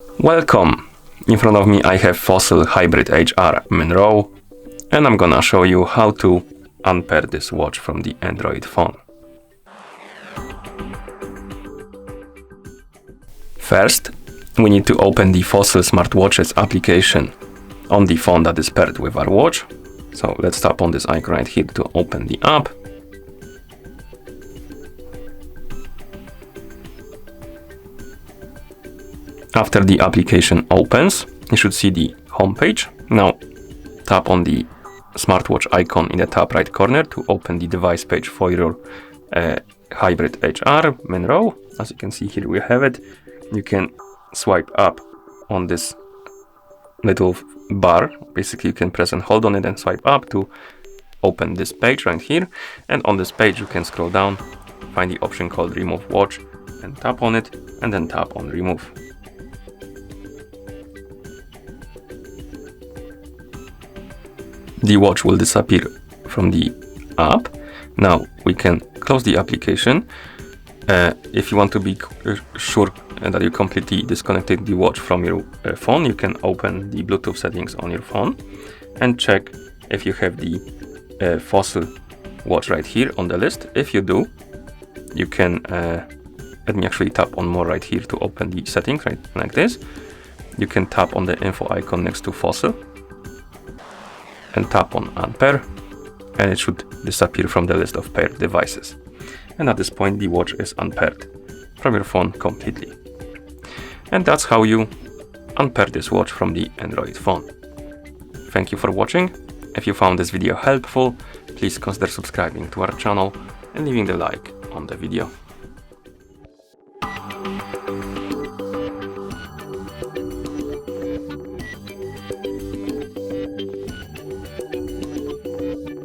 Welcome! In front of me I have Fossil Hybrid HR Monroe, and I'm gonna show you how to unpair this watch from the Android phone. First, we need to open the Fossil Smartwatches application on the phone that is paired with our watch. So let's tap on this icon right here to open the app. After the application opens, you should see the home page. Now tap on the smartwatch icon in the top right corner to open the device page for your Hybrid HR Monroe. As you can see here, we have it. You can swipe up on this little bar. Basically, you can press and hold on it and swipe up to open this page right here. And on this page, you can scroll down, find the option called Remove Watch, and tap on it, and then tap on Remove. The watch will disappear from the app. Now we can close the application. If you want to be sure that you completely disconnected the watch from your phone, you can open the Bluetooth settings on your phone and check if you have the Fossil watch right here on the list. If you do, you can let me actually tap on more right here to open the settings, right like this. You can tap on the info icon next to Fossil and tap on Unpair, and it should disappear from the list of paired devices. And at this point, the watch is unpaired from your phone completely. And that's how you unpair this watch from the Android phone. Thank you for watching. If you found this video helpful, please consider subscribing to our channel and leaving the like on the video.